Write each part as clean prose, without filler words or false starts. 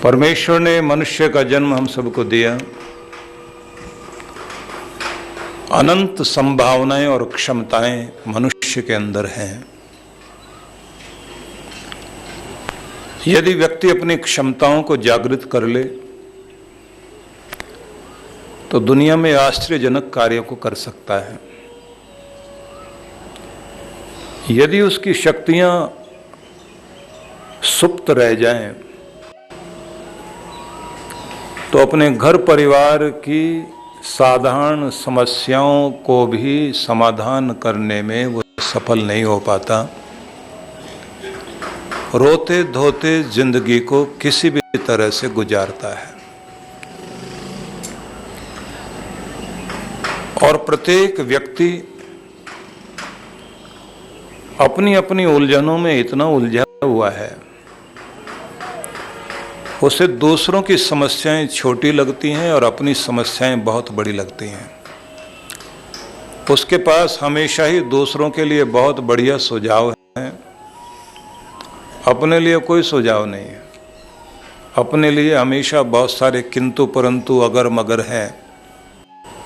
परमेश्वर ने मनुष्य का जन्म हम सबको दिया। अनंत संभावनाएं और क्षमताएं मनुष्य के अंदर हैं। यदि व्यक्ति अपनी क्षमताओं को जागृत कर ले तो दुनिया में आश्चर्यजनक कार्यों को कर सकता है। यदि उसकी शक्तियां सुप्त रह जाएं तो अपने घर परिवार की साधारण समस्याओं को भी समाधान करने में वो सफल नहीं हो पाता। रोते धोते जिंदगी को किसी भी तरह से गुजारता है और प्रत्येक व्यक्ति अपनी अपनी उलझनों में इतना उलझा हुआ है, उसे दूसरों की समस्याएं छोटी लगती हैं और अपनी समस्याएं बहुत बड़ी लगती हैं। उसके पास हमेशा ही दूसरों के लिए बहुत बढ़िया सुझाव है, अपने लिए कोई सुझाव नहीं है। अपने लिए हमेशा बहुत सारे किंतु परंतु अगर मगर है।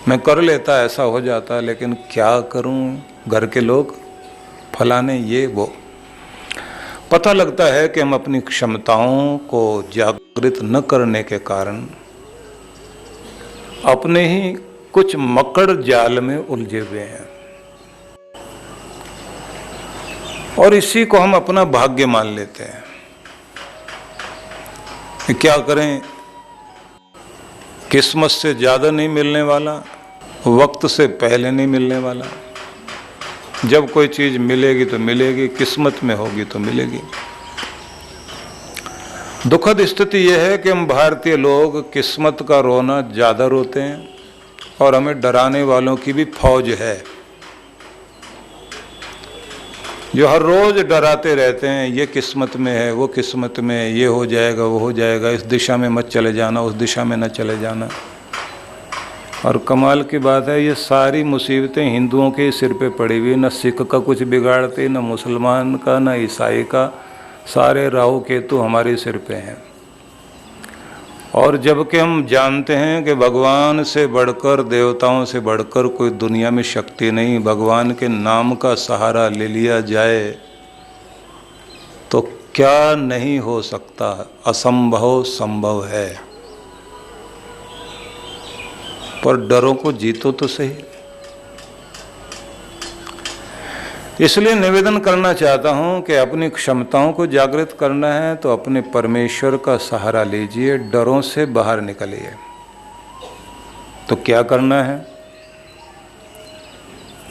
मैं कर लेता, ऐसा हो जाता, लेकिन क्या करूं, घर के लोग फलाने ये वो। पता लगता है कि हम अपनी क्षमताओं को जागृत न करने के कारण अपने ही कुछ मकड़ जाल में उलझे हुए हैं और इसी को हम अपना भाग्य मान लेते हैं। क्या करें, किस्मत से ज्यादा नहीं मिलने वाला, वक्त से पहले नहीं मिलने वाला। जब कोई चीज मिलेगी तो मिलेगी, किस्मत में होगी तो मिलेगी। दुखद स्थिति यह है कि हम भारतीय लोग किस्मत का रोना ज्यादा रोते हैं और हमें डराने वालों की भी फौज है जो हर रोज डराते रहते हैं। ये किस्मत में है, वो किस्मत में है, ये हो जाएगा, वो हो जाएगा, इस दिशा में मत चले जाना, उस दिशा में न चले जाना। और कमाल की बात है, ये सारी मुसीबतें हिंदुओं के सिर पे पड़ी हुई। न सिख का कुछ बिगाड़ते, न मुसलमान का, न ईसाई का। सारे राहु केतु हमारे सिर पे हैं। और जबकि हम जानते हैं कि भगवान से बढ़कर, देवताओं से बढ़कर कोई दुनिया में शक्ति नहीं। भगवान के नाम का सहारा ले लिया जाए तो क्या नहीं हो सकता, असंभव संभव है। पर डरों को जीतो तो सही। इसलिए निवेदन करना चाहता हूं कि अपनी क्षमताओं को जागृत करना है तो अपने परमेश्वर का सहारा लीजिए, डरों से बाहर निकलिए। तो क्या करना है?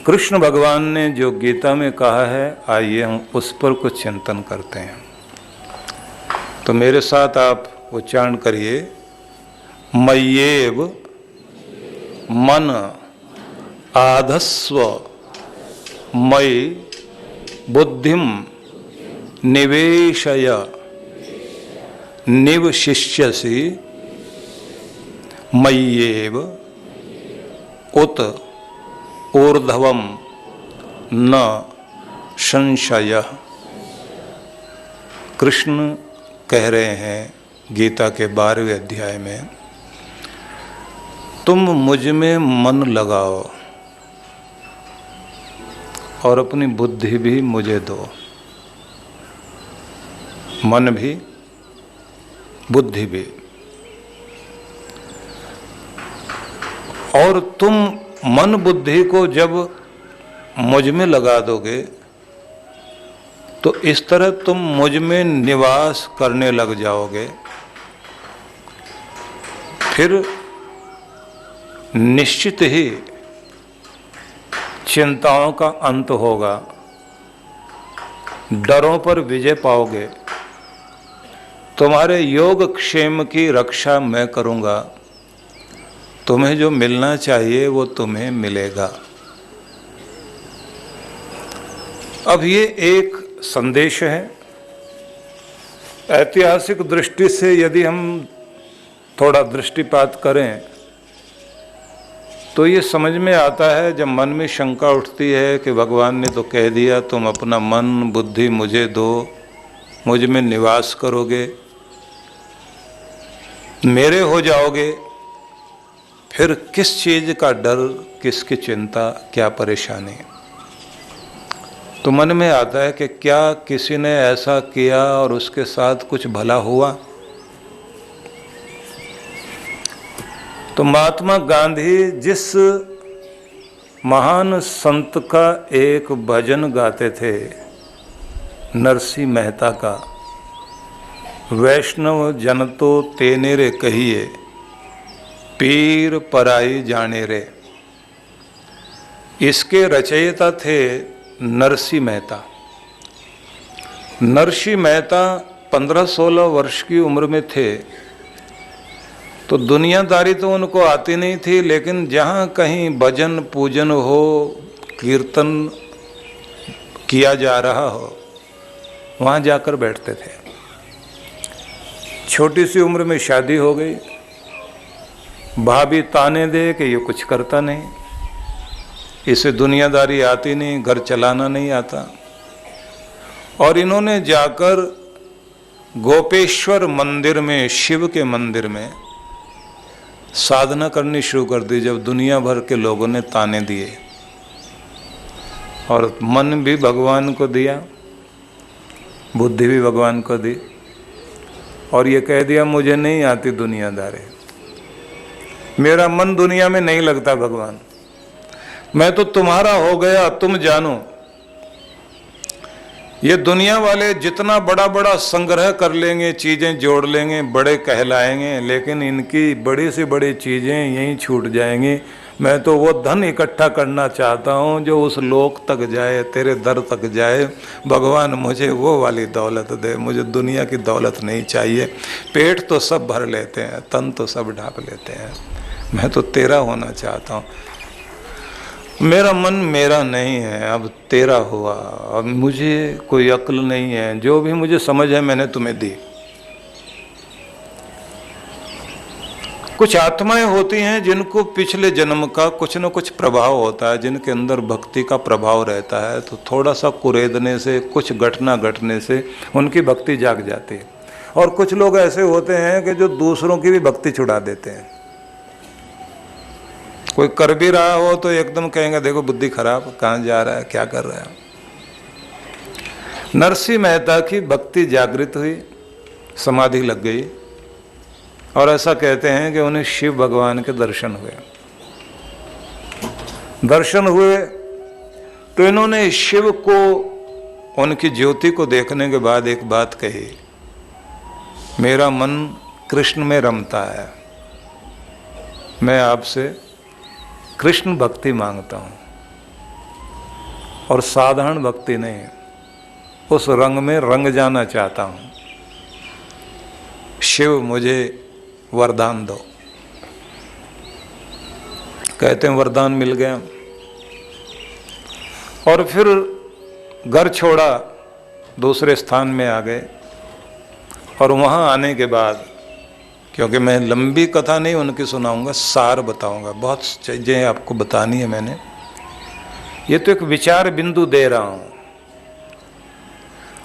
कृष्ण भगवान ने जो गीता में कहा है, आइए हम उस पर कुछ चिंतन करते हैं। तो मेरे साथ आप उच्चारण करिए, मय्येव मन आधस्व मयि बुद्धिम निवेशय निवशिष्यसि मय्येव उत ऊर्ध्वम न संशय। कृष्ण कह रहे हैं गीता के 12वें अध्याय में, तुम मुझ में मन लगाओ और अपनी बुद्धि भी मुझे दो। मन भी, बुद्धि भी। और तुम मन बुद्धि को जब मुझ में लगा दोगे तो इस तरह तुम मुझ में निवास करने लग जाओगे, फिर निश्चित ही चिंताओं का अंत होगा, डरों पर विजय पाओगे। तुम्हारे योग क्षेम की रक्षा मैं करूंगा, तुम्हें जो मिलना चाहिए वो तुम्हें मिलेगा। अब ये एक संदेश है। ऐतिहासिक दृष्टि से यदि हम थोड़ा दृष्टिपात करें तो ये समझ में आता है, जब मन में शंका उठती है कि भगवान ने तो कह दिया तुम अपना मन बुद्धि मुझे दो, मुझ में निवास करोगे, मेरे हो जाओगे, फिर किस चीज का डर, किसकी चिंता, क्या परेशानी। तो मन में आता है कि क्या किसी ने ऐसा किया और उसके साथ कुछ भला हुआ। तो महात्मा गांधी जिस महान संत का एक भजन गाते थे, नरसिंह मेहता का, वैष्णव जन तो तेने रे कहिए, पीर पराई जाने रे। इसके रचयिता थे नरसिंह मेहता। नरसिंह मेहता 15-16 वर्ष की उम्र में थे, तो दुनियादारी तो उनको आती नहीं थी, लेकिन जहाँ कहीं भजन पूजन हो, कीर्तन किया जा रहा हो, वहाँ जाकर बैठते थे। छोटी सी उम्र में शादी हो गई, भाभी ताने दे कि ये कुछ करता नहीं, इसे दुनियादारी आती नहीं, घर चलाना नहीं आता। और इन्होंने जाकर गोपेश्वर मंदिर में, शिव के मंदिर में साधना करनी शुरू कर दी, जब दुनिया भर के लोगों ने ताने दिए। और मन भी भगवान को दिया, बुद्धि भी भगवान को दी, और ये कह दिया मुझे नहीं आती दुनियादारी, मेरा मन दुनिया में नहीं लगता भगवान, मैं तो तुम्हारा हो गया, तुम जानो। ये दुनिया वाले जितना बड़ा बड़ा संग्रह कर लेंगे, चीजें जोड़ लेंगे, बड़े कहलाएंगे, लेकिन इनकी बड़ी से बड़ी चीजें यहीं छूट जाएंगी। मैं तो वो धन इकट्ठा करना चाहता हूँ जो उस लोक तक जाए, तेरे दर तक जाए। भगवान मुझे वो वाली दौलत दे, मुझे दुनिया की दौलत नहीं चाहिए। पेट तो सब भर लेते हैं, तन तो सब ढांप लेते हैं, मैं तो तेरा होना चाहता हूँ। मेरा मन मेरा नहीं है, अब तेरा हुआ। अब मुझे कोई अक्ल नहीं है, जो भी मुझे समझ है मैंने तुम्हें दी। कुछ आत्माएं होती हैं जिनको पिछले जन्म का कुछ न कुछ प्रभाव होता है, जिनके अंदर भक्ति का प्रभाव रहता है, तो थोड़ा सा कुरेदने से, कुछ घटना घटने से उनकी भक्ति जाग जाती है। और कुछ लोग ऐसे होते हैं कि जो दूसरों की भी भक्ति छुड़ा देते हैं। कोई कर भी रहा हो तो एकदम कहेंगे देखो बुद्धि खराब, कहाँ जा रहा है, क्या कर रहा है। नरसिंह मेहता की भक्ति जागृत हुई, समाधि लग गई, और ऐसा कहते हैं कि उन्हें शिव भगवान के दर्शन हुए। दर्शन हुए तो इन्होंने शिव को, उनकी ज्योति को देखने के बाद एक बात कही, मेरा मन कृष्ण में रमता है, मैं आपसे कृष्ण भक्ति मांगता हूँ, और साधारण भक्ति नहीं, उस रंग में रंग जाना चाहता हूँ। शिव मुझे वरदान दो। कहते हैं वरदान मिल गया, और फिर घर छोड़ा, दूसरे स्थान में आ गए। और वहाँ आने के बाद, क्योंकि मैं लंबी कथा नहीं उनकी सुनाऊंगा, सार बताऊंगा, बहुत चीजें आपको बतानी है मैंने, ये तो एक विचार बिंदु दे रहा हूँ।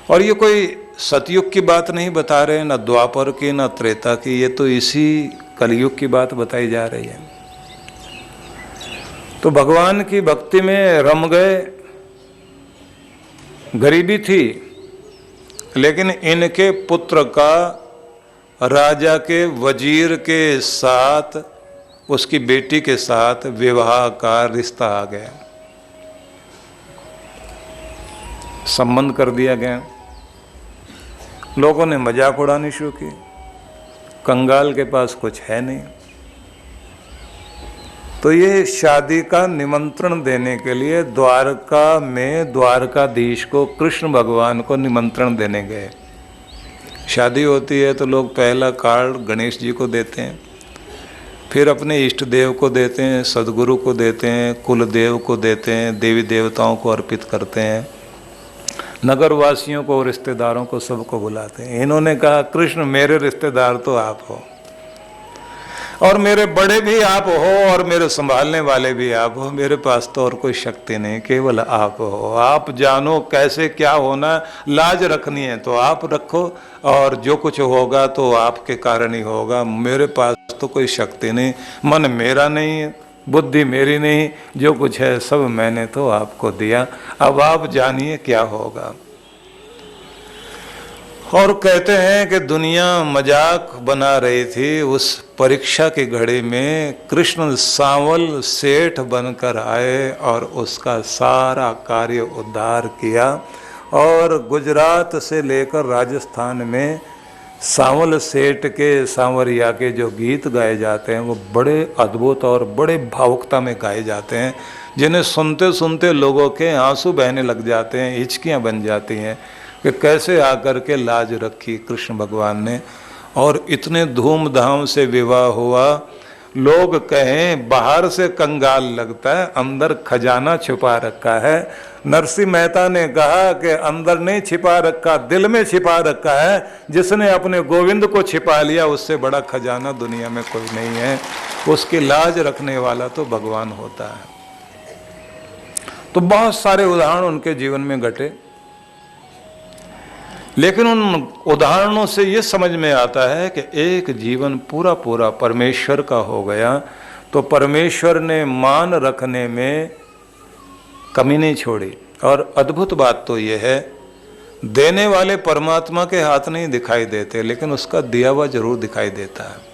और ये कोई सतयुग की बात नहीं बता रहे, ना द्वापर की, ना त्रेता की, ये तो इसी कलयुग की बात बताई जा रही है। तो भगवान की भक्ति में रम गए। गरीबी थी, लेकिन इनके पुत्र का राजा के वजीर के साथ, उसकी बेटी के साथ विवाह का रिश्ता आ गया, संबंध कर दिया गया। लोगों ने मजाक उड़ानी शुरू की, कंगाल के पास कुछ है नहीं। तो ये शादी का निमंत्रण देने के लिए द्वारका में द्वारकाधीश को, कृष्ण भगवान को निमंत्रण देने गए। शादी होती है तो लोग पहला कार्ड गणेश जी को देते हैं, फिर अपने इष्ट देव को देते हैं, सदगुरु को देते हैं, कुल देव को देते हैं, देवी देवताओं को अर्पित करते हैं, नगर वासियों को, रिश्तेदारों को, सबको बुलाते हैं। इन्होंने कहा कृष्ण मेरे रिश्तेदार तो आप हो, और मेरे बड़े भी आप हो और मेरे संभालने वाले भी आप हो। मेरे पास तो और कोई शक्ति नहीं, केवल आप हो। आप जानो कैसे क्या होना। लाज रखनी है तो आप रखो, और जो कुछ होगा तो आपके कारण ही होगा। मेरे पास तो कोई शक्ति नहीं, मन मेरा नहीं है, बुद्धि मेरी नहीं, जो कुछ है सब मैंने तो आपको दिया। अब आप जानिए क्या होगा। और कहते हैं कि दुनिया मजाक बना रही थी। उस परीक्षा की घड़ी में कृष्ण सांवल सेठ बनकर आए और उसका सारा कार्य उद्धार किया। और गुजरात से लेकर राजस्थान में सांवल सेठ के, सांवरिया के जो गीत गाए जाते हैं वो बड़े अद्भुत और बड़े भावुकता में गाए जाते हैं, जिन्हें सुनते सुनते लोगों के आंसू बहने लग जाते हैं, हिचकियाँ बन जाती हैं कि कैसे आकर के लाज रखी कृष्ण भगवान ने। और इतने धूमधाम से विवाह हुआ। लोग कहें बाहर से कंगाल लगता है, अंदर खजाना छुपा रखा है। नरसिंह मेहता ने कहा कि अंदर नहीं छिपा रखा, दिल में छिपा रखा है। जिसने अपने गोविंद को छिपा लिया उससे बड़ा खजाना दुनिया में कोई नहीं है। उसकी लाज रखने वाला तो भगवान होता है। तो बहुत सारे उदाहरण उनके जीवन में घटे, लेकिन उन उदाहरणों से ये समझ में आता है कि एक जीवन पूरा पूरा परमेश्वर का हो गया तो परमेश्वर ने मान रखने में कमी नहीं छोड़ी। और अद्भुत बात तो ये है, देने वाले परमात्मा के हाथ नहीं दिखाई देते, लेकिन उसका दिया हुआ जरूर दिखाई देता है।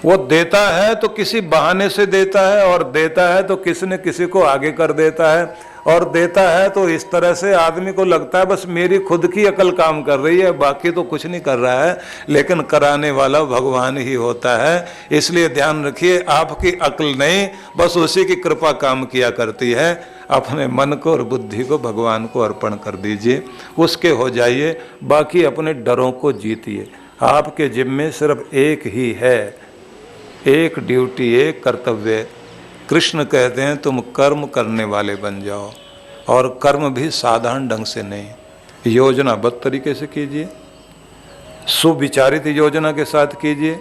वो देता है तो किसी बहाने से देता है, और देता है तो किसी न किसी को आगे कर देता है, और देता है तो इस तरह से आदमी को लगता है बस मेरी खुद की अकल काम कर रही है, बाकी तो कुछ नहीं कर रहा है, लेकिन कराने वाला भगवान ही होता है। इसलिए ध्यान रखिए, आपकी अकल नहीं, बस उसी की कृपा काम किया करती है। अपने मन को और बुद्धि को भगवान को अर्पण कर दीजिए, उसके हो जाइए। बाकी अपने डरों को जीतिए। आपके जिम्मे सिर्फ एक ही है, एक ड्यूटी, एक कर्तव्य। कृष्ण कहते हैं तुम कर्म करने वाले बन जाओ, और कर्म भी साधारण ढंग से नहीं, योजनाबद्ध तरीके से कीजिए, सुविचारित योजना के साथ कीजिए,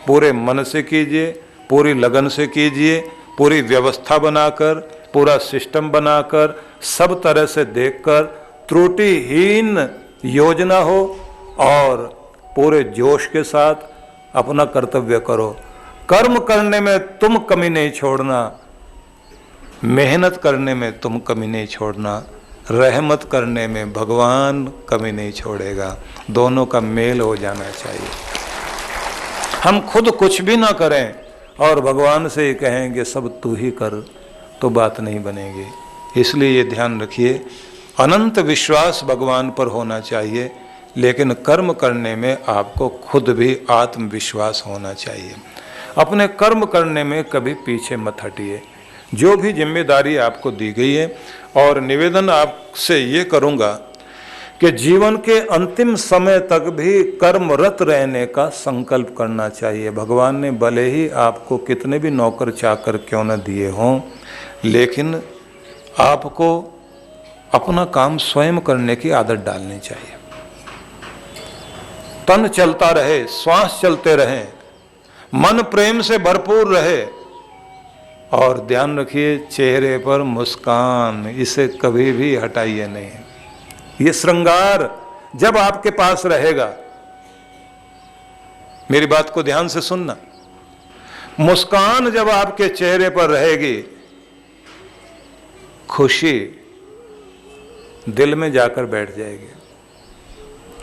पूरे मन से कीजिए, पूरी लगन से कीजिए, पूरी व्यवस्था बनाकर, पूरा सिस्टम बनाकर, सब तरह से देखकर, त्रुटिहीन योजना हो, और पूरे जोश के साथ अपना कर्तव्य करो। कर्म करने में तुम कमी नहीं छोड़ना, मेहनत करने में तुम कमी नहीं छोड़ना, रहमत करने में भगवान कमी नहीं छोड़ेगा। दोनों का मेल हो जाना चाहिए। हम खुद कुछ भी ना करें और भगवान से ही कहेंगे सब तू ही कर, तो बात नहीं बनेगी। इसलिए ये ध्यान रखिए, अनंत विश्वास भगवान पर होना चाहिए, लेकिन कर्म करने में आपको खुद भी आत्मविश्वास होना चाहिए। अपने कर्म करने में कभी पीछे मत हटिए। जो भी जिम्मेदारी आपको दी गई है, और निवेदन आपसे ये करूँगा कि जीवन के अंतिम समय तक भी कर्मरत रहने का संकल्प करना चाहिए। भगवान ने भले ही आपको कितने भी नौकर चाकर क्यों न दिए हों, लेकिन आपको अपना काम स्वयं करने की आदत डालनी चाहिए। तन चलता रहे, श्वास चलते रहें, मन प्रेम से भरपूर रहे, और ध्यान रखिए चेहरे पर मुस्कान, इसे कभी भी हटाइए नहीं। ये श्रृंगार जब आपके पास रहेगा, मेरी बात को ध्यान से सुनना, मुस्कान जब आपके चेहरे पर रहेगी, खुशी दिल में जाकर बैठ जाएगी।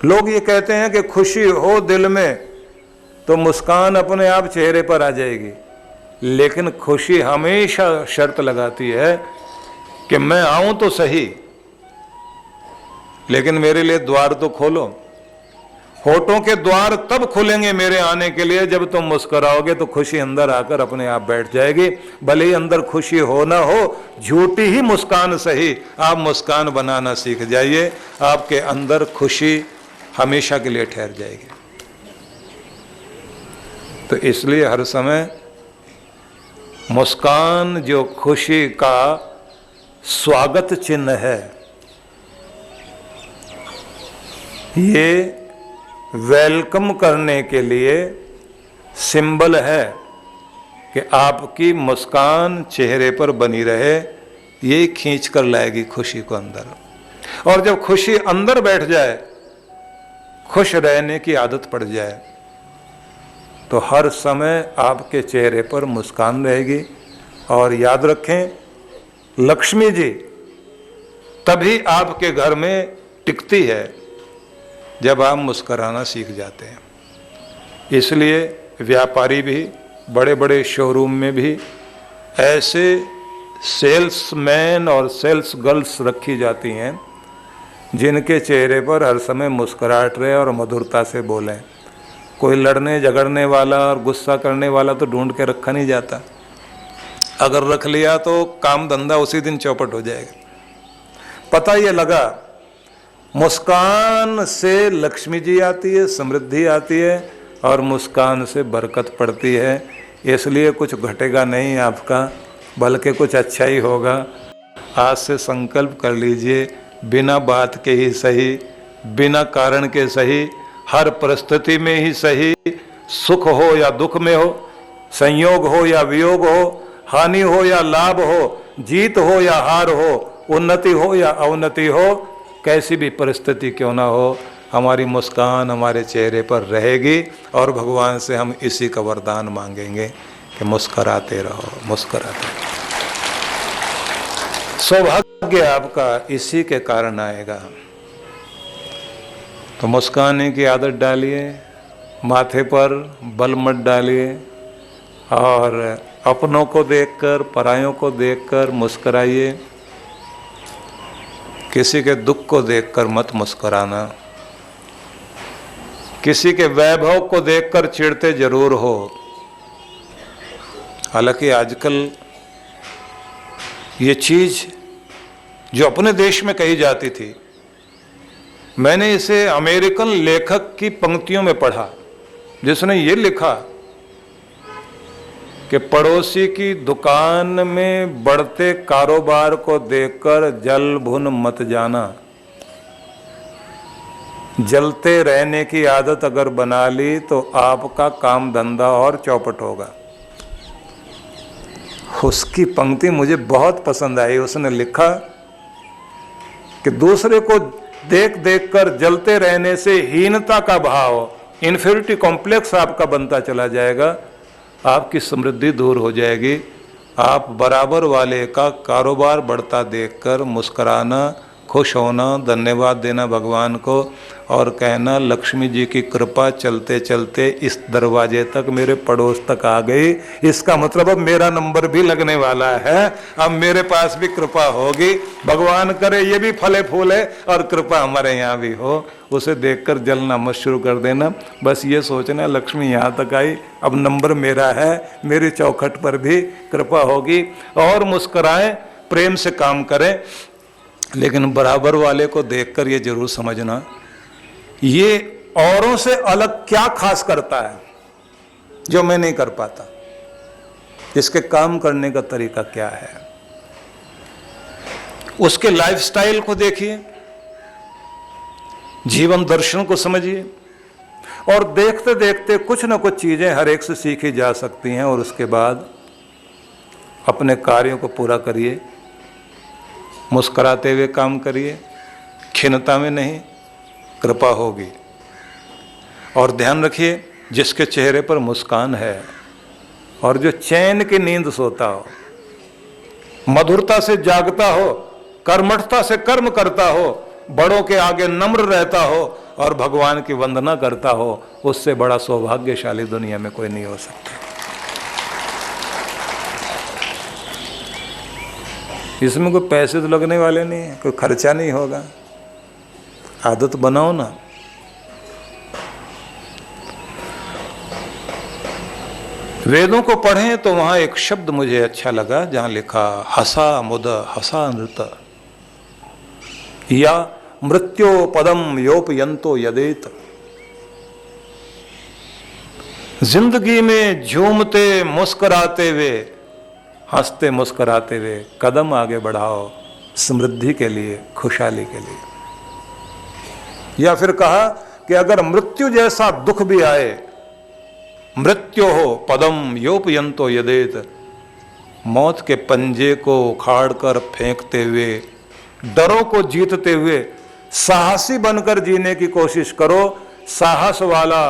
लोग ये कहते हैं कि खुशी हो दिल में तो मुस्कान अपने आप चेहरे पर आ जाएगी, लेकिन खुशी हमेशा शर्त लगाती है कि मैं आऊं तो सही, लेकिन मेरे लिए द्वार तो खोलो। होठों के द्वार तब खुलेंगे मेरे आने के लिए जब तुम मुस्कुराओगे, तो खुशी अंदर आकर अपने आप बैठ जाएगी। भले ही अंदर खुशी हो ना हो, झूठी ही मुस्कान सही, आप मुस्कान बनाना सीख जाइए, आपके अंदर खुशी हमेशा के लिए ठहर जाएगी। तो इसलिए हर समय मुस्कान जो खुशी का स्वागत चिन्ह है, ये वेलकम करने के लिए सिंबल है, कि आपकी मुस्कान चेहरे पर बनी रहे, यही खींच कर लाएगी खुशी को अंदर। और जब खुशी अंदर बैठ जाए, खुश रहने की आदत पड़ जाए, तो हर समय आपके चेहरे पर मुस्कान रहेगी। और याद रखें, लक्ष्मी जी तभी आपके घर में टिकती है जब आप मुस्कुराना सीख जाते हैं। इसलिए व्यापारी भी, बड़े बड़े शोरूम में भी ऐसे सेल्समैन और सेल्स गर्ल्स रखी जाती हैं जिनके चेहरे पर हर समय मुस्कुराहट रहे और मधुरता से बोलें। कोई लड़ने झगड़ने वाला और गुस्सा करने वाला तो ढूंढ के रखा नहीं जाता। अगर रख लिया तो काम धंधा उसी दिन चौपट हो जाएगा। पता ये लगा, मुस्कान से लक्ष्मी जी आती है, समृद्धि आती है, और मुस्कान से बरकत पड़ती है। इसलिए कुछ घटेगा नहीं आपका, बल्कि कुछ अच्छा ही होगा। आज से संकल्प कर लीजिए, बिना बात के ही सही, बिना कारण के सही, हर परिस्थिति में ही सही, सुख हो या दुख में हो, संयोग हो या वियोग हो, हानि हो या लाभ हो, जीत हो या हार हो, उन्नति हो या अवनति हो, कैसी भी परिस्थिति क्यों ना हो, हमारी मुस्कान हमारे चेहरे पर रहेगी। और भगवान से हम इसी का वरदान मांगेंगे कि मुस्कुराते रहो, मुस्कुराते रहो। सौभाग्य आपका इसी के कारण आएगा। तो मुस्काने की आदत डालिए, माथे पर बल मत डालिए, और अपनों को देखकर, परायों को देखकर मुस्कुराइए। किसी के दुख को देखकर मत मुस्कुराना। किसी के वैभव को देखकर चिढ़ते जरूर हो। हालांकि आजकल ये चीज जो अपने देश में कही जाती थी, मैंने इसे अमेरिकन लेखक की पंक्तियों में पढ़ा, जिसने ये लिखा कि पड़ोसी की दुकान में बढ़ते कारोबार को देखकर जल भुन मत जाना। जलते रहने की आदत अगर बना ली तो आपका काम धंधा और चौपट होगा। उसकी पंक्ति मुझे बहुत पसंद आई। उसने लिखा कि दूसरे को देख देख कर जलते रहने से हीनता का भाव, इन्फीरियरिटी कॉम्प्लेक्स आपका बनता चला जाएगा, आपकी समृद्धि दूर हो जाएगी। आप बराबर वाले का कारोबार बढ़ता देखकर मुस्कुराना, खुश होना, धन्यवाद देना भगवान को, और कहना लक्ष्मी जी की कृपा चलते चलते इस दरवाजे तक, मेरे पड़ोस तक आ गई। इसका मतलब अब मेरा नंबर भी लगने वाला है, अब मेरे पास भी कृपा होगी। भगवान करे ये भी फले फूले और कृपा हमारे यहाँ भी हो। उसे देखकर जलना मत शुरू कर देना। बस ये सोचना लक्ष्मी यहाँ तक आई, अब नंबर मेरा है, मेरी चौखट पर भी कृपा होगी। और मुस्कुराएं, प्रेम से काम करें, लेकिन बराबर वाले को देखकर ये जरूर समझना ये औरों से अलग क्या खास करता है जो मैं नहीं कर पाता। इसके काम करने का तरीका क्या है, उसके लाइफस्टाइल को देखिए, जीवन दर्शन को समझिए, और देखते देखते कुछ ना कुछ चीजें हर एक से सीखी जा सकती हैं। और उसके बाद अपने कार्यों को पूरा करिए, मुस्कुराते हुए काम करिए, खिन्नता में नहीं, कृपा होगी। और ध्यान रखिए, जिसके चेहरे पर मुस्कान है और जो चैन की नींद सोता हो, मधुरता से जागता हो, कर्मठता से कर्म करता हो, बड़ों के आगे नम्र रहता हो और भगवान की वंदना करता हो, उससे बड़ा सौभाग्यशाली दुनिया में कोई नहीं हो सकता। इसमें कोई पैसे तो लगने वाले नहीं है, कोई खर्चा नहीं होगा। आदत बनाओ ना। वेदों को पढ़ें तो वहां एक शब्द मुझे अच्छा लगा, जहां लिखा हसा मुद हसा नृत या मृत्यो पदम योपयंतो यदेत। जिंदगी में झूमते मुस्कुराते हुए, हंसते मुस्कुराते हुए कदम आगे बढ़ाओ, समृद्धि के लिए, खुशहाली के लिए। या फिर कहा कि अगर मृत्यु जैसा दुख भी आए मृत्यो हो पदम योपयंतो यदेत, मौत के पंजे को उखाड़ कर फेंकते हुए, डरों को जीतते हुए साहसी बनकर जीने की कोशिश करो। साहस वाला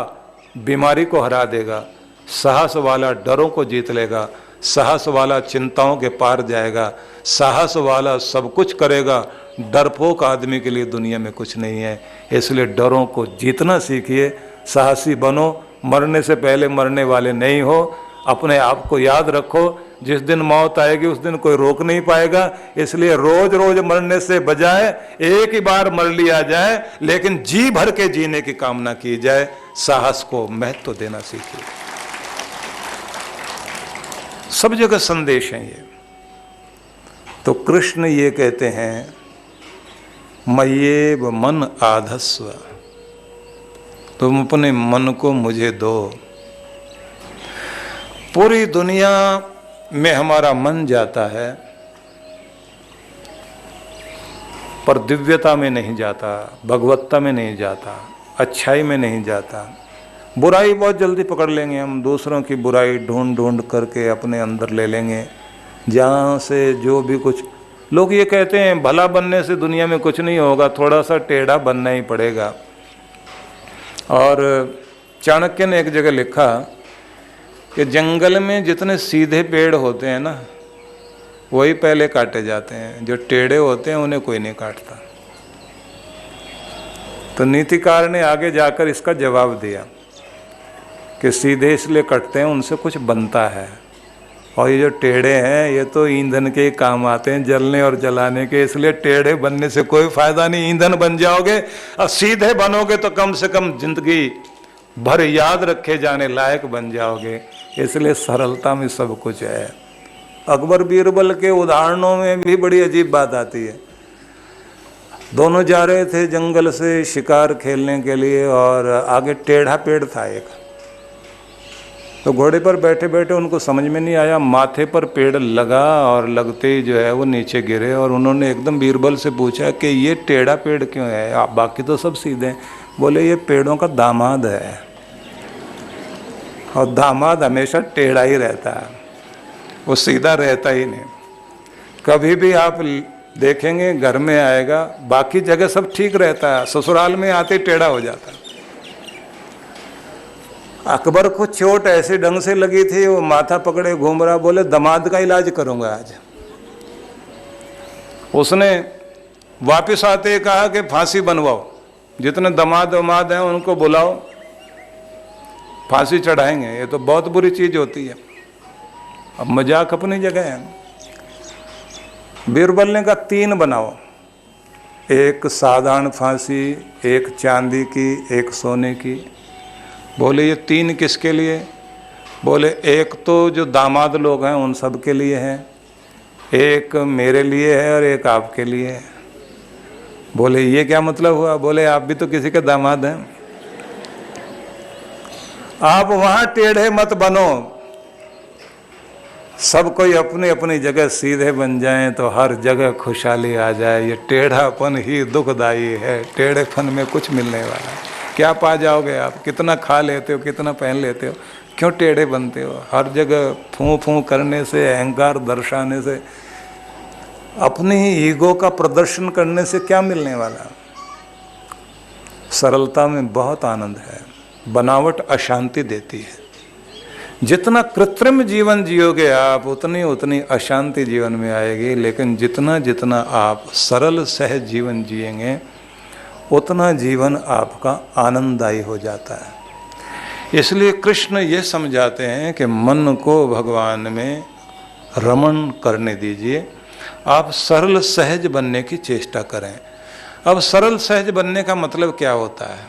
बीमारी को हरा देगा, साहस वाला डरों को जीत लेगा, साहस वाला चिंताओं के पार जाएगा, साहस वाला सब कुछ करेगा। डरपोक आदमी के लिए दुनिया में कुछ नहीं है। इसलिए डरों को जीतना सीखिए, साहसी बनो, मरने से पहले मरने वाले नहीं हो। अपने आप को याद रखो, जिस दिन मौत आएगी उस दिन कोई रोक नहीं पाएगा। इसलिए रोज रोज मरने से बजाय एक ही बार मर लिया जाए, लेकिन जी भर के जीने की कामना की जाए। साहस को महत्व देना सीखिए। सब जगह संदेश है ये। तो कृष्ण ये कहते हैं, मय्येव मन आधस्व, तुम अपने मन को मुझे दो। पूरी दुनिया में हमारा मन जाता है, पर दिव्यता में नहीं जाता, भगवत्ता में नहीं जाता, अच्छाई में नहीं जाता। बुराई बहुत जल्दी पकड़ लेंगे हम, दूसरों की बुराई ढूंढ ढूंढ करके अपने अंदर ले लेंगे। जहाँ से जो भी कुछ, लोग ये कहते हैं भला बनने से दुनिया में कुछ नहीं होगा, थोड़ा सा टेढ़ा बनना ही पड़ेगा। और चाणक्य ने एक जगह लिखा कि जंगल में जितने सीधे पेड़ होते हैं ना, वही पहले काटे जाते हैं, जो टेढ़े होते हैं उन्हें कोई नहीं काटता। तो नीतिकार ने आगे जाकर इसका जवाब दिया कि सीधे इसलिए कटते हैं उनसे कुछ बनता है, और ये जो टेढ़े हैं ये तो ईंधन के काम आते हैं, जलने और जलाने के। इसलिए टेढ़े बनने से कोई फायदा नहीं, ईंधन बन जाओगे। और सीधे बनोगे तो कम से कम जिंदगी भर याद रखे जाने लायक बन जाओगे। इसलिए सरलता में सब कुछ है। अकबर बीरबल के उदाहरणों में भी बड़ी अजीब बात आती है। दोनों जा रहे थे जंगल से शिकार खेलने के लिए, और आगे टेढ़ा पेड़ था एक। तो घोड़े पर बैठे बैठे उनको समझ में नहीं आया, माथे पर पेड़ लगा और लगते ही जो है वो नीचे गिरे। और उन्होंने एकदम बीरबल से पूछा कि ये टेढ़ा पेड़ क्यों है, आप बाकी तो सब सीधे हैं। बोले ये पेड़ों का दामाद है, और दामाद हमेशा टेढ़ा ही रहता है, वो सीधा रहता ही नहीं। कभी भी आप देखेंगे घर में आएगा, बाकी जगह सब ठीक रहता है, ससुराल में आते टेढ़ा हो जाता है। अकबर को चोट ऐसे ढंग से लगी थी, वो माथा पकड़े घूम रहा। बोले दामाद का इलाज करूंगा आज। उसने वापस आते कहा कि फांसी बनवाओ, जितने दामाद वमाद हैं उनको बुलाओ, फांसी चढ़ाएंगे। ये तो बहुत बुरी चीज होती है। अब मजाक अपनी जगह है। बीरबल ने कहा 3 बनाओ, एक साधारण फांसी, एक चांदी की, एक सोने की। बोले ये 3 किसके लिए? बोले एक तो जो दामाद लोग हैं उन सब के लिए है, एक मेरे लिए है और एक आपके लिए है। बोले ये क्या मतलब हुआ? बोले आप भी तो किसी के दामाद हैं। आप वहां टेढ़े मत बनो, सब कोई अपनी अपनी जगह सीधे बन जाएं तो हर जगह खुशहाली आ जाए। ये टेढ़ापन ही दुखदाई है, टेढ़ेपन में कुछ मिलने वाला है क्या पा जाओगे आप? कितना खा लेते हो, कितना पहन लेते हो, क्यों टेढ़े बनते हो? हर जगह फूं फूं करने से, अहंकार दर्शाने से, अपनी ही ईगो का प्रदर्शन करने से क्या मिलने वाला? सरलता में बहुत आनंद है। बनावट अशांति देती है। जितना कृत्रिम जीवन जियोगे आप, उतनी उतनी अशांति जीवन में आएगी। लेकिन जितना जितना आप सरल सहज जीवन जिएंगे, उतना जीवन आपका आनंददायी हो जाता है। इसलिए कृष्ण ये समझाते हैं कि मन को भगवान में रमण करने दीजिए, आप सरल सहज बनने की चेष्टा करें। अब सरल सहज बनने का मतलब क्या होता है,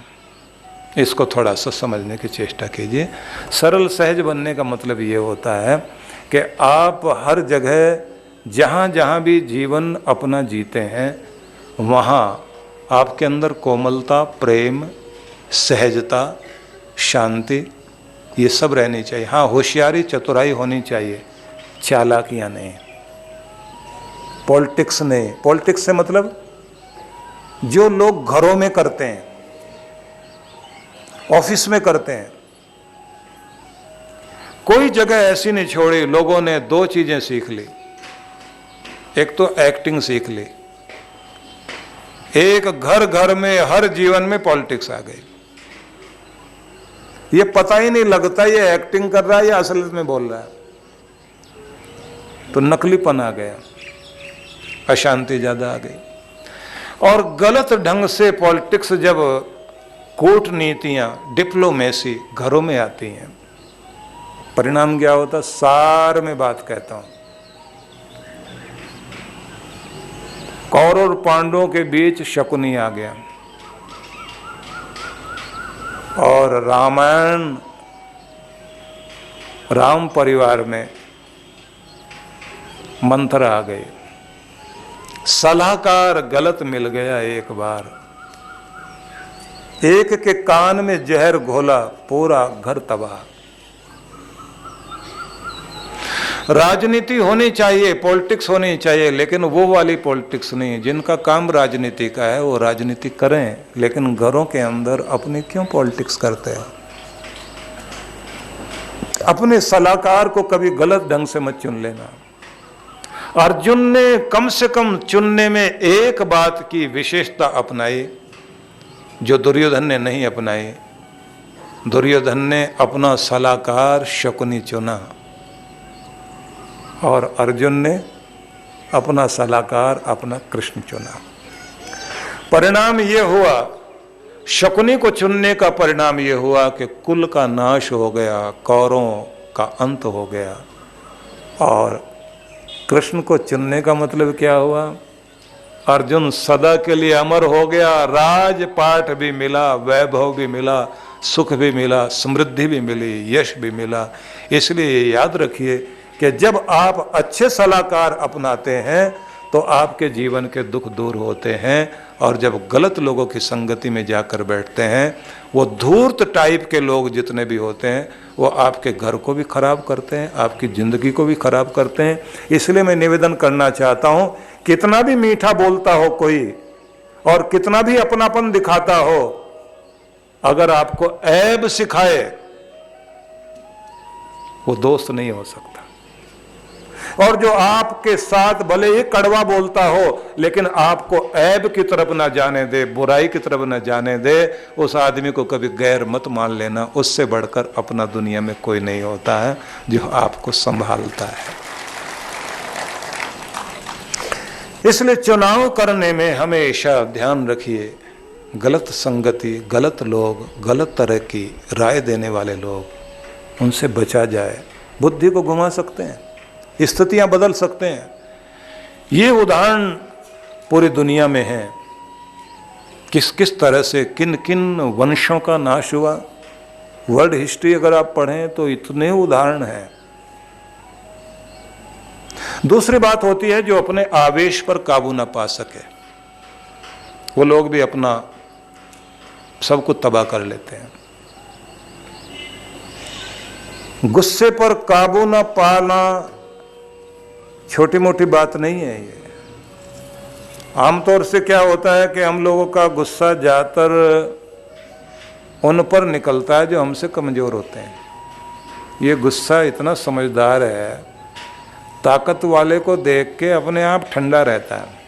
इसको थोड़ा सा समझने की चेष्टा कीजिए। सरल सहज बनने का मतलब ये होता है कि आप हर जगह जहाँ जहाँ भी जीवन अपना जीते हैं, वहाँ आपके अंदर कोमलता, प्रेम, सहजता, शांति, ये सब रहनी चाहिए। हाँ, होशियारी चतुराई होनी चाहिए, चालाकियाँ नहीं, पॉलिटिक्स नहीं। पॉलिटिक्स से मतलब जो लोग घरों में करते हैं, ऑफिस में करते हैं, कोई जगह ऐसी नहीं छोड़ी, लोगों ने दो चीजें सीख ली। एक तो एक्टिंग सीख ली, एक घर घर में हर जीवन में पॉलिटिक्स आ गई। ये पता ही नहीं लगता ये एक्टिंग कर रहा है या असलियत में बोल रहा है। तो नकलीपन आ गया, अशांति ज्यादा आ गई। और गलत ढंग से पॉलिटिक्स, जब कूटनीतियां, डिप्लोमेसी घरों में आती हैं, परिणाम क्या होता? सार में बात कहता हूं, कौरव और पांडवों के बीच शकुनी आ गया, और रामायण, राम परिवार में मंत्र आ गए। सलाहकार गलत मिल गया एक बार, एक के कान में जहर घोला, पूरा घर तबाह। राजनीति होनी चाहिए, पॉलिटिक्स होनी चाहिए, लेकिन वो वाली पॉलिटिक्स नहीं। जिनका काम राजनीति का है वो राजनीति करें, लेकिन घरों के अंदर अपनी क्यों पॉलिटिक्स करते हैं? अपने सलाहकार को कभी गलत ढंग से मत चुन लेना। अर्जुन ने कम से कम चुनने में एक बात की विशेषता अपनाई जो दुर्योधन ने नहीं अपनाई। दुर्योधन ने अपना सलाहकार शकुनी चुना और अर्जुन ने अपना सलाहकार अपना कृष्ण चुना। परिणाम ये हुआ, शकुनी को चुनने का परिणाम ये हुआ कि कुल का नाश हो गया, कौरवों का अंत हो गया। और कृष्ण को चुनने का मतलब क्या हुआ? अर्जुन सदा के लिए अमर हो गया, राजपाट भी मिला, वैभव भी मिला, सुख भी मिला, समृद्धि भी मिली, यश भी मिला। इसलिए याद रखिए कि जब आप अच्छे सलाहकार अपनाते हैं तो आपके जीवन के दुख दूर होते हैं, और जब गलत लोगों की संगति में जाकर बैठते हैं, वो धूर्त टाइप के लोग जितने भी होते हैं वो आपके घर को भी खराब करते हैं, आपकी ज़िंदगी को भी खराब करते हैं। इसलिए मैं निवेदन करना चाहता हूँ, कितना भी मीठा बोलता हो कोई और कितना भी अपनापन दिखाता हो, अगर आपको ऐब सिखाए वो दोस्त नहीं हो सकता। और जो आपके साथ भले ही कड़वा बोलता हो लेकिन आपको ऐब की तरफ ना जाने दे, बुराई की तरफ ना जाने दे, उस आदमी को कभी गैर मत मान लेना। उससे बढ़कर अपना दुनिया में कोई नहीं होता है जो आपको संभालता है। इसलिए चुनाव करने में हमेशा ध्यान रखिए, गलत संगति, गलत लोग, गलत तरह की राय देने वाले लोग, उनसे बचा जाए। बुद्धि को घुमा सकते हैं, स्थितियां बदल सकते हैं। ये उदाहरण पूरी दुनिया में है, किस किस तरह से किन किन वंशों का नाश हुआ। वर्ल्ड हिस्ट्री अगर आप पढ़ें तो इतने उदाहरण हैं। दूसरी बात होती है जो अपने आवेश पर काबू ना पा सके, वो लोग भी अपना सब कुछ तबाह कर लेते हैं। गुस्से पर काबू ना पाना छोटी मोटी बात नहीं है। ये आमतौर से क्या होता है कि हम लोगों का गुस्सा ज़्यादातर उन पर निकलता है जो हमसे कमज़ोर होते हैं। ये गुस्सा इतना समझदार है, ताकत वाले को देख के अपने आप ठंडा रहता है।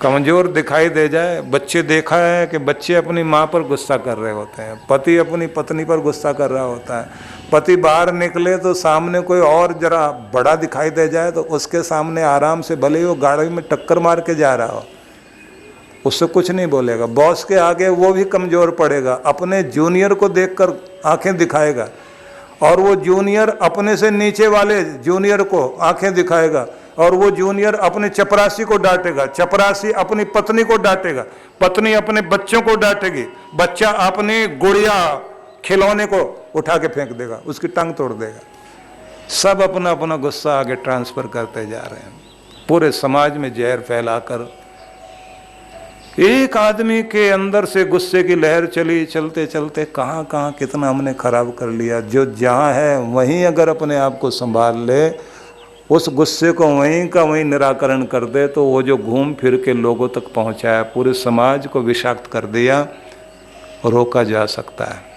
कमज़ोर दिखाई दे जाए, बच्चे देखा है कि बच्चे अपनी माँ पर गुस्सा कर रहे होते हैं, पति अपनी पत्नी पर गुस्सा कर रहा होता है। पति बाहर निकले तो सामने कोई और जरा बड़ा दिखाई दे जाए तो उसके सामने आराम से, भले ही वो गाड़ी में टक्कर मार के जा रहा हो, उससे कुछ नहीं बोलेगा। बॉस के आगे वो भी कमज़ोर पड़ेगा, अपने जूनियर को देखकर आंखें दिखाएगा, और वो जूनियर अपने से नीचे वाले जूनियर को आंखें दिखाएगा, और वो जूनियर अपने चपरासी को डांटेगा, चपरासी अपनी पत्नी को डांटेगा, पत्नी अपने बच्चों को डांटेगी, बच्चा अपनी गुड़िया खिलौने को उठा के फेंक देगा, उसकी टांग तोड़ देगा। सब अपना अपना गुस्सा आगे ट्रांसफर करते जा रहे हैं, पूरे समाज में जहर फैलाकर। एक आदमी के अंदर से गुस्से की लहर चली, चलते चलते कहाँ कहाँ कितना हमने खराब कर लिया। जो जहाँ है वहीं अगर अपने आप को संभाल ले, उस गुस्से को वहीं का वहीं निराकरण कर दे, तो वो जो घूम फिर के लोगों तक पहुँचाया, पूरे समाज को विषाक्त कर दिया, रोका जा सकता है।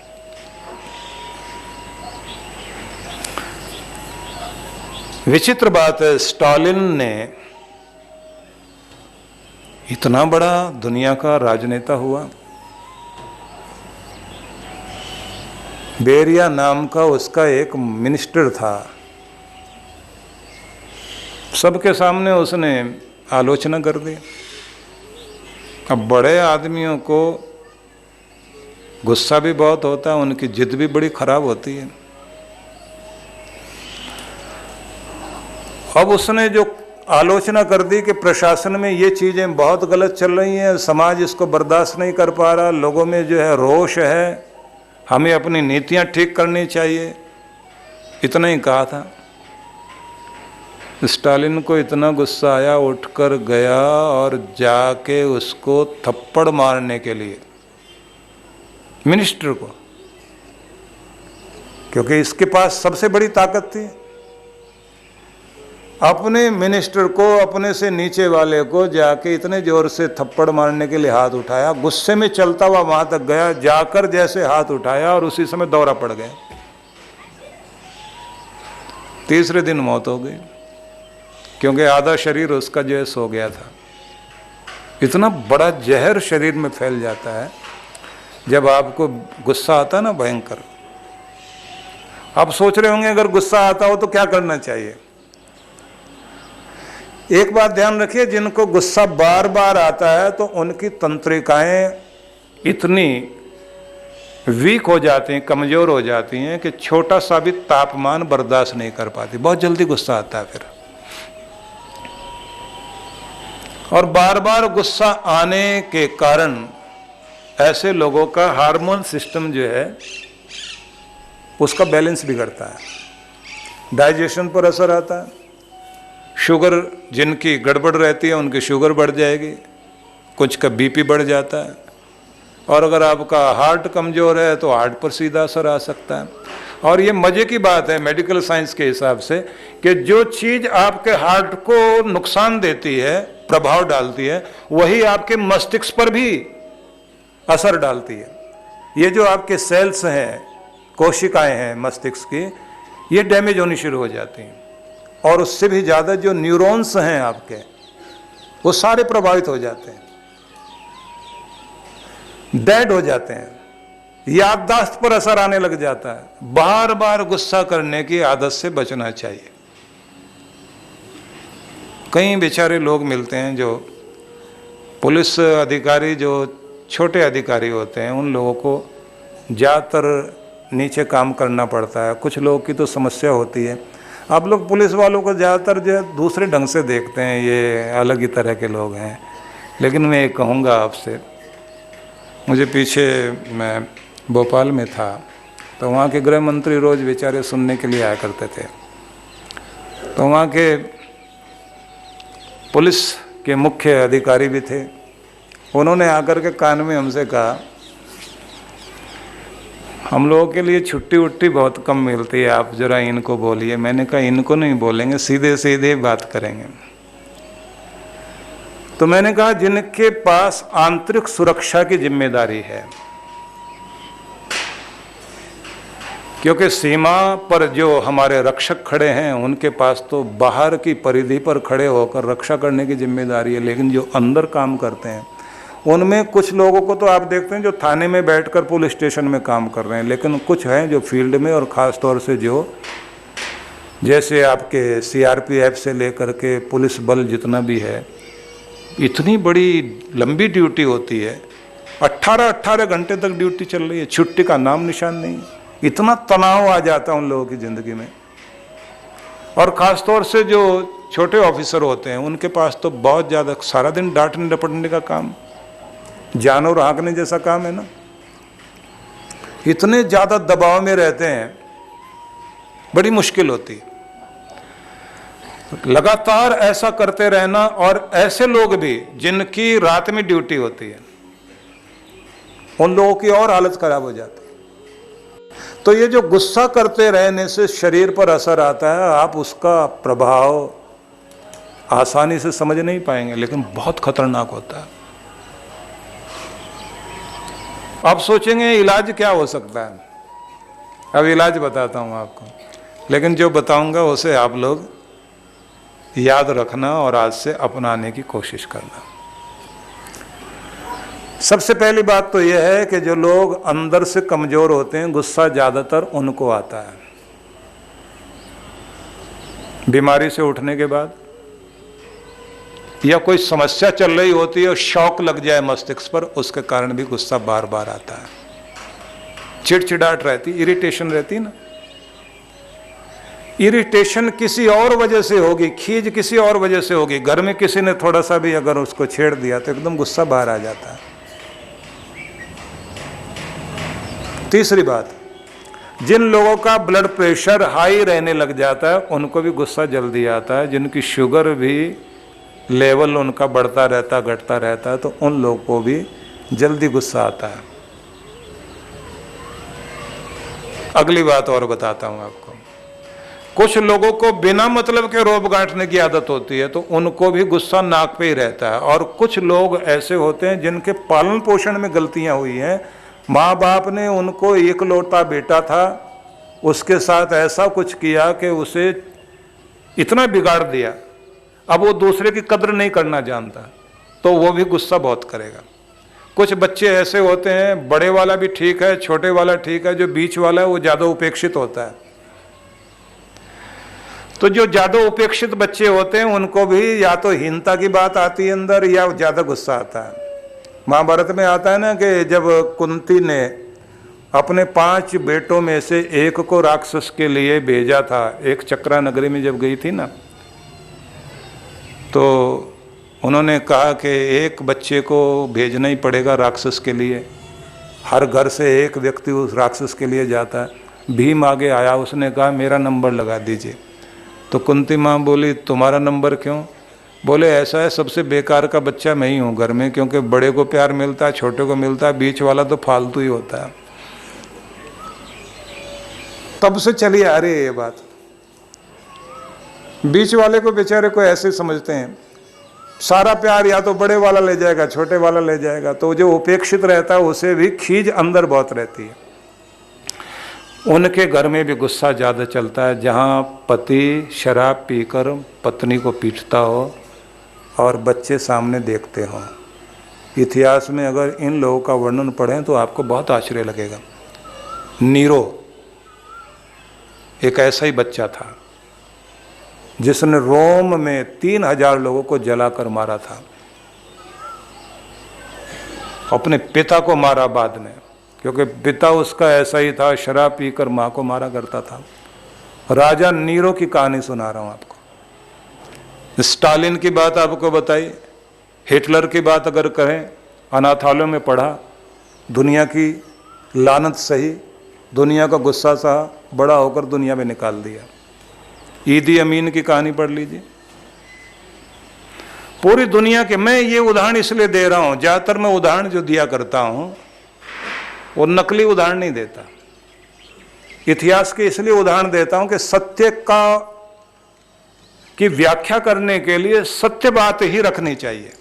विचित्र बात है, स्टालिन ने इतना बड़ा दुनिया का राजनेता हुआ, बेरिया नाम का उसका एक मिनिस्टर था, सबके सामने उसने आलोचना कर दी। अब बड़े आदमियों को गुस्सा भी बहुत होता है, उनकी जिद भी बड़ी खराब होती है। अब उसने जो आलोचना कर दी कि प्रशासन में ये चीज़ें बहुत गलत चल रही हैं, समाज इसको बर्दाश्त नहीं कर पा रहा, लोगों में जो है रोष है, हमें अपनी नीतियां ठीक करनी चाहिए, इतना ही कहा था। स्टालिन को इतना गुस्सा आया, उठकर गया और जाके उसको थप्पड़ मारने के लिए, मिनिस्टर को, क्योंकि इसके पास सबसे बड़ी ताकत थी। अपने मिनिस्टर को, अपने से नीचे वाले को जाके इतने जोर से थप्पड़ मारने के लिए हाथ उठाया, गुस्से में चलता हुआ वहां तक गया, जाकर जैसे हाथ उठाया और उसी समय दौरा पड़ गया। तीसरे दिन मौत हो गई, क्योंकि आधा शरीर उसका जो है सो गया था। इतना बड़ा जहर शरीर में फैल जाता है जब आपको गुस्सा आता है ना, भयंकर। आप सोच रहे होंगे अगर गुस्सा आता हो तो क्या करना चाहिए। एक बात ध्यान रखिए, जिनको गुस्सा बार बार आता है तो उनकी तंत्रिकाएं इतनी वीक हो जाती हैं, कमजोर हो जाती हैं कि छोटा सा भी तापमान बर्दाश्त नहीं कर पाती, बहुत जल्दी गुस्सा आता है फिर। और बार बार गुस्सा आने के कारण ऐसे लोगों का हार्मोन सिस्टम जो है उसका बैलेंस बिगड़ता है, डाइजेशन पर असर आता है, शुगर जिनकी गड़बड़ रहती है उनकी शुगर बढ़ जाएगी, कुछ का बीपी बढ़ जाता है, और अगर आपका हार्ट कमज़ोर है तो हार्ट पर सीधा असर आ सकता है। और ये मज़े की बात है मेडिकल साइंस के हिसाब से कि जो चीज़ आपके हार्ट को नुकसान देती है, प्रभाव डालती है, वही आपके मस्तिष्क पर भी असर डालती है। ये जो आपके सेल्स हैं, कोशिकाएं हैं मस्तिष्क की, ये डैमेज होनी शुरू हो जाती हैं, और उससे भी ज़्यादा जो न्यूरॉन्स हैं आपके, वो सारे प्रभावित हो जाते हैं, डेड हो जाते हैं, याददाश्त पर असर आने लग जाता है। बार बार गुस्सा करने की आदत से बचना चाहिए। कई बेचारे लोग मिलते हैं जो पुलिस अधिकारी, जो छोटे अधिकारी होते हैं, उन लोगों को ज़्यादातर नीचे काम करना पड़ता है। कुछ लोगों की तो समस्या होती है। आप लोग पुलिस वालों को ज़्यादातर जो है दूसरे ढंग से देखते हैं, ये अलग ही तरह के लोग हैं। लेकिन मैं ये कहूँगा आपसे, मुझे पीछे मैं भोपाल में था तो वहाँ के गृह मंत्री रोज़ बेचारे सुनने के लिए आया करते थे। तो वहाँ के पुलिस के मुख्य अधिकारी भी थे, उन्होंने आकर के कान में हमसे कहा, हम लोगों के लिए छुट्टी उट्टी बहुत कम मिलती है, आप ज़रा इनको बोलिए। मैंने कहा इनको नहीं बोलेंगे, सीधे सीधे बात करेंगे। तो मैंने कहा जिनके पास आंतरिक सुरक्षा की जिम्मेदारी है, क्योंकि सीमा पर जो हमारे रक्षक खड़े हैं उनके पास तो बाहर की परिधि पर खड़े होकर रक्षा करने की जिम्मेदारी है, लेकिन जो अंदर काम करते हैं उनमें कुछ लोगों को तो आप देखते हैं जो थाने में बैठकर पुलिस स्टेशन में काम कर रहे हैं, लेकिन कुछ हैं जो फील्ड में, और ख़ास तौर से जो जैसे आपके सीआरपीएफ से लेकर के पुलिस बल जितना भी है, इतनी बड़ी लंबी ड्यूटी होती है, 18-18 घंटे तक ड्यूटी चल रही है, छुट्टी का नाम निशान नहीं। इतना तनाव आ जाता है उन लोगों की ज़िंदगी में। और ख़ास तौर से जो छोटे ऑफिसर होते हैं उनके पास तो बहुत ज़्यादा सारा दिन डांटने डपटने का काम, जानवर हाँकने जैसा काम है ना। इतने ज़्यादा दबाव में रहते हैं, बड़ी मुश्किल होती है लगातार ऐसा करते रहना। और ऐसे लोग भी जिनकी रात में ड्यूटी होती है, उन लोगों की और हालत खराब हो जाती है। तो ये जो गुस्सा करते रहने से शरीर पर असर आता है, आप उसका प्रभाव आसानी से समझ नहीं पाएंगे, लेकिन बहुत खतरनाक होता है। आप सोचेंगे इलाज क्या हो सकता है। अब इलाज बताता हूँ आपको, लेकिन जो बताऊंगा उसे आप लोग याद रखना और आज से अपनाने की कोशिश करना। सबसे पहली बात तो यह है कि जो लोग अंदर से कमजोर होते हैं, गुस्सा ज़्यादातर उनको आता है। बीमारी से उठने के बाद या कोई समस्या चल रही होती है और शॉक लग जाए मस्तिष्क पर, उसके कारण भी गुस्सा बार बार आता है। चिड़चिड़ाहट रहती, इरिटेशन रहती ना। इरिटेशन किसी और वजह से होगी, खीज किसी और वजह से होगी। घर में किसी ने थोड़ा सा भी अगर उसको छेड़ दिया तो एकदम गुस्सा बाहर आ जाता है। तीसरी बात, जिन लोगों का ब्लड प्रेशर हाई रहने लग जाता है उनको भी गुस्सा जल्दी आता है। जिनकी शुगर भी लेवल उनका बढ़ता रहता घटता रहता है तो उन लोगों को भी जल्दी गुस्सा आता है। अगली बात और बताता हूं आपको, कुछ लोगों को बिना मतलब के रोब गांठने की आदत होती है तो उनको भी गुस्सा नाक पे ही रहता है। और कुछ लोग ऐसे होते हैं जिनके पालन पोषण में गलतियां हुई हैं, माँ बाप ने उनको इकलौता बेटा था, उसके साथ ऐसा कुछ किया कि उसे इतना बिगाड़ दिया, अब वो दूसरे की कद्र नहीं करना जानता, तो वो भी गुस्सा बहुत करेगा। कुछ बच्चे ऐसे होते हैं, बड़े वाला भी ठीक है, छोटे वाला ठीक है, जो बीच वाला है वो ज़्यादा उपेक्षित होता है। तो जो ज़्यादा उपेक्षित बच्चे होते हैं उनको भी या तो हीनता की बात आती है अंदर या ज़्यादा गुस्सा आता है। महाभारत में आता है ना कि जब कुंती ने अपने 5 बेटों में से एक को राक्षस के लिए भेजा था, एक चक्रा नगरी में जब गई थी ना, तो उन्होंने कहा कि एक बच्चे को भेजना ही पड़ेगा राक्षस के लिए। हर घर से एक व्यक्ति उस राक्षस के लिए जाता है। भीम आगे आया, उसने कहा मेरा नंबर लगा दीजिए। तो कुंती माँ बोली तुम्हारा नंबर क्यों? बोले ऐसा है, सबसे बेकार का बच्चा मैं ही हूँ घर में, क्योंकि बड़े को प्यार मिलता है, छोटे को मिलता है, बीच वाला तो फालतू ही होता है। तब से चली आ रही है ये बात। बीच वाले को बेचारे को ऐसे समझते हैं, सारा प्यार या तो बड़े वाला ले जाएगा, छोटे वाला ले जाएगा। तो जो उपेक्षित रहता है उसे भी खीज अंदर बहुत रहती है। उनके घर में भी गुस्सा ज़्यादा चलता है, जहाँ पति शराब पीकर पत्नी को पीटता हो और बच्चे सामने देखते हों। इतिहास में अगर इन लोगों का वर्णन पढ़ें तो आपको बहुत आश्चर्य लगेगा। नीरो एक ऐसा ही बच्चा था जिसने रोम में 3000 लोगों को जलाकर मारा था। अपने पिता को मारा बाद में, क्योंकि पिता उसका ऐसा ही था, शराब पीकर माँ को मारा करता था। राजा नीरो की कहानी सुना रहा हूं आपको। स्टालिन की बात आपको बताई, हिटलर की बात अगर कहें, अनाथालयों में पढ़ा, दुनिया की लानत सही, दुनिया का गुस्सा सहा, बड़ा होकर दुनिया में निकाल दिया। ईदी अमीन की कहानी पढ़ लीजिए। पूरी दुनिया के, मैं ये उदाहरण इसलिए दे रहा हूं, ज्यादातर मैं उदाहरण जो दिया करता हूं वो नकली उदाहरण नहीं देता, इतिहास के इसलिए उदाहरण देता हूं कि सत्य की व्याख्या करने के लिए सत्य बात ही रखनी चाहिए।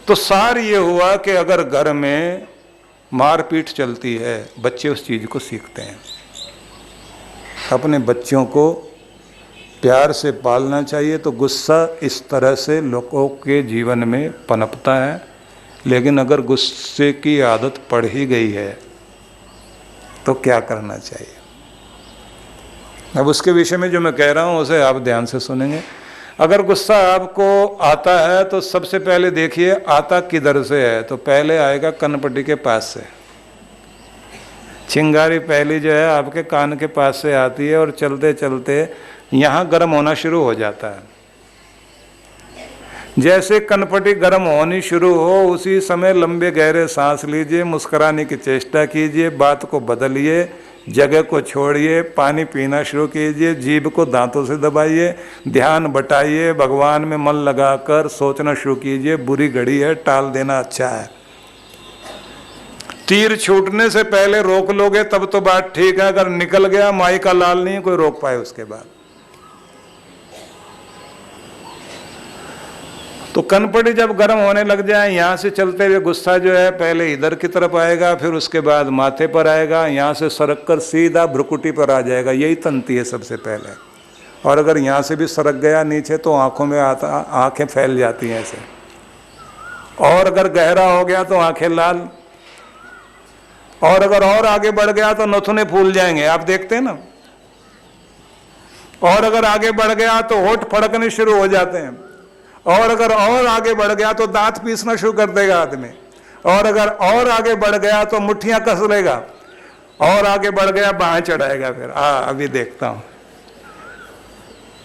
तो सार ये हुआ कि अगर घर में मारपीट चलती है, बच्चे उस चीज को सीखते हैं। अपने बच्चों को प्यार से पालना चाहिए। तो गुस्सा इस तरह से लोगों के जीवन में पनपता है, लेकिन अगर गुस्से की आदत पड़ ही गई है तो क्या करना चाहिए? अब उसके विषय में जो मैं कह रहा हूँ उसे आप ध्यान से सुनेंगे। अगर गुस्सा आपको आता है तो सबसे पहले देखिए आता किधर से है। तो पहले आएगा कनपट्टी के पास से। चिंगारी पहली जो है आपके कान के पास से आती है और चलते चलते यहाँ गर्म होना शुरू हो जाता है। जैसे कनपटी गर्म होनी शुरू हो उसी समय लंबे गहरे सांस लीजिए, मुस्कुराने की चेष्टा कीजिए, बात को बदलिए, जगह को छोड़िए, पानी पीना शुरू कीजिए, जीभ को दांतों से दबाइए, ध्यान बटाइए, भगवान में मन लगाकर सोचना शुरू कीजिए। बुरी घड़ी है, टाल देना अच्छा है। तीर छूटने से पहले रोक लोगे तब तो बात ठीक है, अगर निकल गया माई का लाल नहीं कोई रोक पाए उसके बाद। तो कनपटी जब गर्म होने लग जाए, यहाँ से चलते हुए गुस्सा जो है पहले इधर की तरफ आएगा, फिर उसके बाद माथे पर आएगा, यहाँ से सरक कर सीधा भ्रुकुटी पर आ जाएगा। यही तंती है सबसे पहले। और अगर यहाँ से भी सरक गया नीचे तो आंखों में आता, आंखें फैल जाती हैं ऐसे, और अगर गहरा हो गया तो आंखें लाल, और अगर और आगे बढ़ गया तो नथुने फूल जाएंगे, आप देखते हैं ना, और अगर आगे बढ़ गया तो होठ फड़कने शुरू हो जाते हैं, और अगर और आगे बढ़ गया तो दांत पीसना शुरू कर देगा आदमी, और अगर और आगे बढ़ गया तो मुट्ठियां कस लेगा, और आगे बढ़ गया बाहें चढ़ाएगा, फिर अभी देखता हूं।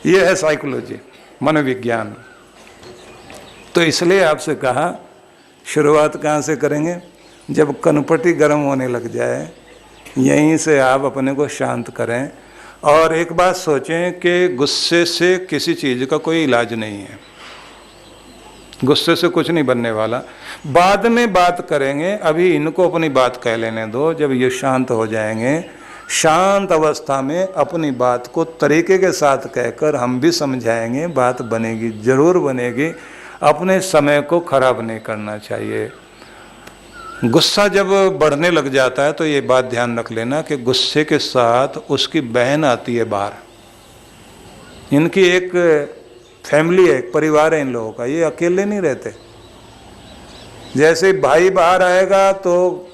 यह है साइकोलॉजी, मनोविज्ञान। तो इसलिए आपसे कहा शुरुआत कहाँ से करेंगे, जब कनपटी गर्म होने लग जाए, यहीं से आप अपने को शांत करें। और एक बात सोचें कि गुस्से से किसी चीज़ का कोई इलाज नहीं है, गुस्से से कुछ नहीं बनने वाला। बाद में बात करेंगे, अभी इनको अपनी बात कह लेने दो। जब ये शांत हो जाएंगे, शांत अवस्था में अपनी बात को तरीके के साथ कहकर हम भी समझाएंगे, बात बनेगी, जरूर बनेगी। अपने समय को खराब नहीं करना चाहिए। गुस्सा जब बढ़ने लग जाता है तो ये बात ध्यान रख लेना कि गुस्से के साथ उसकी बहन आती है बाहर। इनकी एक फैमिली है, एक परिवार है इन लोगों का, ये अकेले नहीं रहते। जैसे भाई बाहर आएगा तो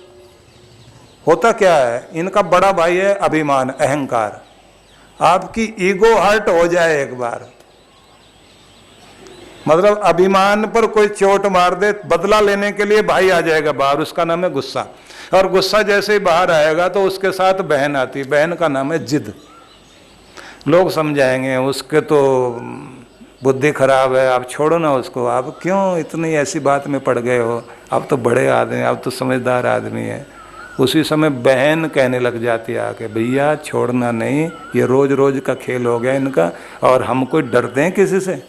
होता क्या है, इनका बड़ा भाई है अभिमान, अहंकार। आपकी ईगो हर्ट हो जाए एक बार, मतलब अभिमान पर कोई चोट मार दे, बदला लेने के लिए भाई आ जाएगा बाहर, उसका नाम है गुस्सा। और गुस्सा जैसे ही बाहर आएगा तो उसके साथ बहन आती है, बहन का नाम है जिद। लोग समझाएंगे उसके तो बुद्धि खराब है, आप छोड़ो ना उसको, आप क्यों इतनी ऐसी बात में पड़ गए हो, आप तो बड़े आदमी, आप तो समझदार आदमी है। उसी समय बहन कहने लग जाती है आके, भैया छोड़ना नहीं, ये रोज रोज का खेल हो गया इनका, और हम कोई डरते हैं किसी से।